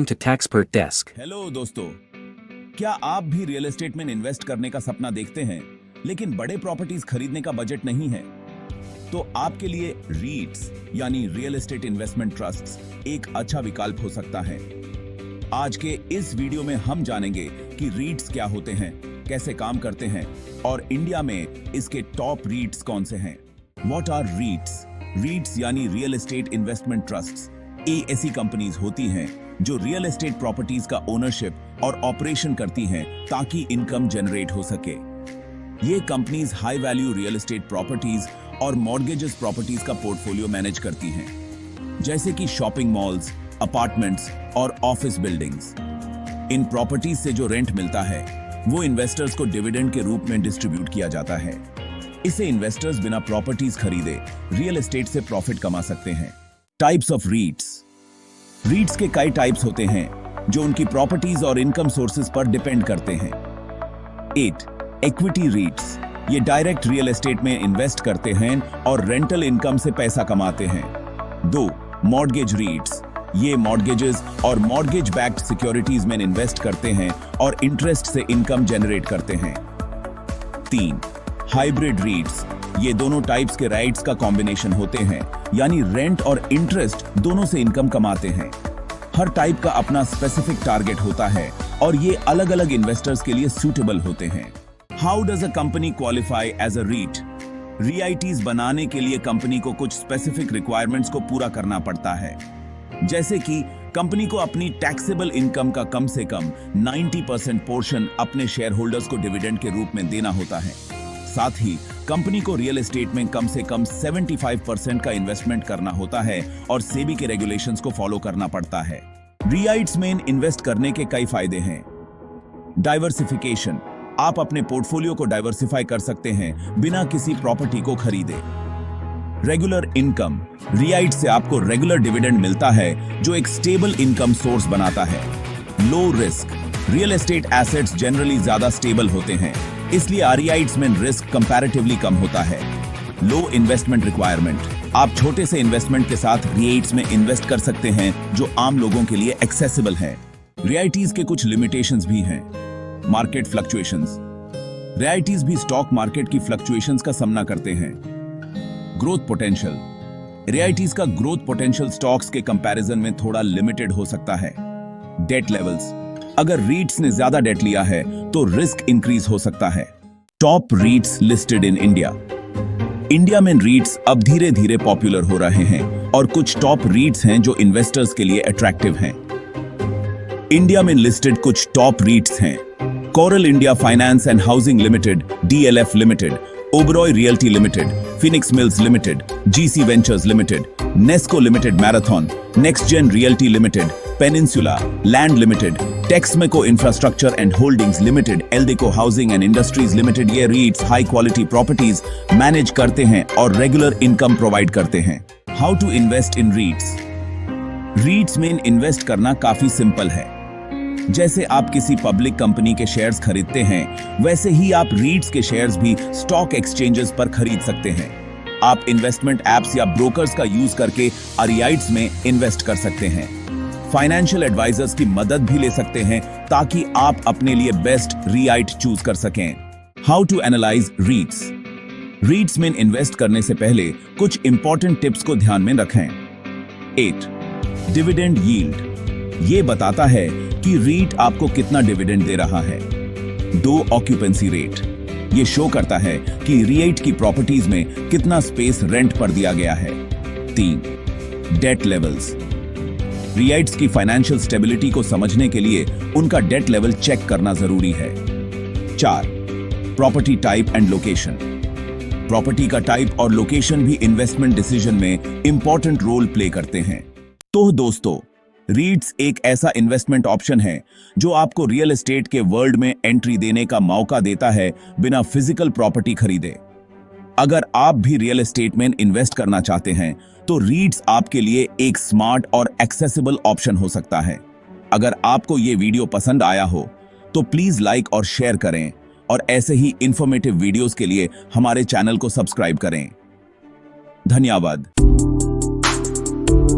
to Taxpert Desk. Hello दोस्तों, क्या आप भी रियल एस्टेट में इन्वेस्ट करने का सपना देखते हैं लेकिन बड़े प्रॉपर्टीज खरीदने का बजट नहीं है? तो आपके लिए रीट्स यानी रियल एस्टेट इन्वेस्टमेंट ट्रस्ट्स एक अच्छा विकल्प हो सकता है। आज के इस वीडियो में हम जानेंगे कि रीट्स क्या होते हैं, कैसे काम करते हैं और इंडिया में इसके टॉप रीट्स कौन से हैं। What are रीट्स? रीट्स यानी रियल एस्टेट इन्वेस्टमेंट ट्रस्ट्स ये ऐसी कंपनीज होती हैं जो रियल एस्टेट प्रॉपर्टीज का ओनरशिप और ऑपरेशन करती हैं ताकि इनकम जनरेट हो सके। ये companies high value real estate properties और मॉर्गेजेस प्रॉपर्टीज का पोर्टफोलियो मैनेज करती हैं, जैसे कि शॉपिंग मॉल्स, अपार्टमेंट्स और ऑफिस बिल्डिंग्स। इन प्रॉपर्टीज से जो रेंट मिलता है वो इन्वेस्टर्स को डिविडेंड के रूप में डिस्ट्रीब्यूट किया जाता है। इसे इन्वेस्टर्स बिना प्रॉपर्टीज खरीदे रियल एस्टेट से प्रॉफिट कमा सकते हैं। Types of रीट्स। रीट्स के कई टाइप्स होते हैं जो उनकी प्रॉपर्टीज और इनकम सोर्सेज पर डिपेंड करते हैं। 8. इक्विटी रीट्स। ये डायरेक्ट रियल एस्टेट में इन्वेस्ट करते हैं और रेंटल इनकम से पैसा कमाते हैं। 2. मॉर्गेज रीट्स। ये मॉर्गेजेस और मॉर्गेज बैक्ड सिक्योरिटीज में इन्वेस्ट करते हैं और इंटरेस्ट से इनकम जनरेट करते हैं। 3. हाइब्रिड रीट्स। ये दोनों टाइप्स के राइट्स का कॉम्बिनेशन होते हैं, यानी रेंट और इंटरेस्ट दोनों से इनकम कमाते हैं। हर टाइप का अपना स्पेसिफिक टारगेट होता है और ये अलग अलग इन्वेस्टर्स के लिए सूटेबल होते हैं। How does a company qualify as a REIT? REITs बनाने के लिए कंपनी को कुछ स्पेसिफिक रिक्वायरमेंट्स को पूरा करना पड़ता है, जैसे कि कंपनी को अपनी टैक्सेबल इनकम का कम से कम 90% पोर्शन अपने शेयर होल्डर्स को डिविडेंड के रूप में देना होता है। साथ ही कंपनी को रियल एस्टेट में कम से कम 75% का इन्वेस्टमेंट करना होता है और सेबी के रेगुलेशंस को फॉलो करना पड़ता है। रीआईट्स में इन्वेस्ट करने के कई फायदे हैं। डाइवर्सिफिकेशन। आप अपने पोर्टफोलियो को डाइवर्सिफाई कर सकते हैं बिना किसी प्रॉपर्टी को खरीदे। Regular income. रीआईट से आपको रेगुलर डिविडेंड मिलता है जो एक स्टेबल इनकम सोर्स बनाता है। Low risk. Real estate assets generally ज्यादा स्टेबल होते हैं, इसलिए रीआईट्स में रिस्क कंपैरेटिवली कम होता है। लो इन्वेस्टमेंट रिक्वायरमेंट। आप छोटे से इन्वेस्टमेंट के साथ रीआईट्स में इन्वेस्ट कर सकते हैं जो आम लोगों के लिए एक्सेसिबल है। रीआईटीज के कुछ लिमिटेशंस भी हैं। Market fluctuations. रीआईटीज भी स्टॉक मार्केट की फ्लक्चुएशंस का सामना करते हैं। Growth potential. रीआईटीज का ग्रोथ पोटेंशियल स्टॉक्स के कंपैरिजन में थोड़ा लिमिटेड हो सकता है। Debt levels. अगर रीट्स ने ज्यादा डेट लिया है तो रिस्क इंक्रीज हो सकता है। Top रीट्स listed in India. India में रीट्स अब धीरे धीरे पॉपुलर हो रहे हैं और कुछ टॉप रीट्स हैं जो इन्वेस्टर्स के लिए अट्रैक्टिव हैं। इंडिया में लिस्टेड कुछ टॉप रीट्स हैं। Coral India Finance and Housing Limited, DLF Limited, Oberoi Realty Limited, Phoenix Mills Limited, GC Ventures Limited, Nesco Limited Marathon, Next Gen Realty Limited, Peninsula Land Limited, Texmaco Infrastructure and Holdings Limited, Eldeco Housing and Industries Limited. ये REITs high quality properties manage करते हैं और regular income provide करते हैं। How to invest in REITs? REITs में invest करना काफी simple है। जैसे आप किसी पब्लिक कंपनी के शेयर्स खरीदते हैं, वैसे ही आप रीट्स के शेयर्स भी स्टॉक एक्सचेंजेस पर खरीद सकते हैं। आप इन्वेस्टमेंट एप्स या ब्रोकर्स का यूज करके रीट्स में इन्वेस्ट कर सकते हैं। फाइनेंशियल एडवाइजर्स की मदद भी ले सकते हैं ताकि आप अपने लिए बेस्ट रीआईट चूज कर सकें। How to analyse REITs? REITs में इन्वेस्ट करने से पहले कुछ इंपॉर्टेंट टिप्स को ध्यान में रखें। 8. Dividend yield. ये बताता है कि रीट आपको कितना डिविडेंड दे रहा है। 2. Occupancy rate. ये शो करता है कि रीट की प्रॉपर्टीज में कितना स्पेस रेंट पर दिया गया है। 3. Date levels. रीआईट्स की फाइनेंशियल स्टेबिलिटी को समझने के लिए उनका डेट लेवल चेक करना जरूरी है। 4. Property type and location. Property का टाइप और लोकेशन भी इन्वेस्टमेंट डिसीजन में इंपॉर्टेंट रोल प्ले करते हैं। तो दोस्तों, रीट्स एक ऐसा इन्वेस्टमेंट ऑप्शन है जो आपको रियल एस्टेट के वर्ल्ड में एंट्री देने का मौका देता है बिना फिजिकल प्रॉपर्टी खरीदे। अगर आप भी रियल एस्टेट में इन्वेस्ट करना चाहते हैं तो रीट्स आपके लिए एक स्मार्ट और एक्सेसिबल ऑप्शन हो सकता है। अगर आपको ये वीडियो पसंद आया हो तो प्लीज लाइक और शेयर करें और ऐसे ही इंफॉर्मेटिव वीडियोस के लिए हमारे चैनल को सब्सक्राइब करें। धन्यवाद।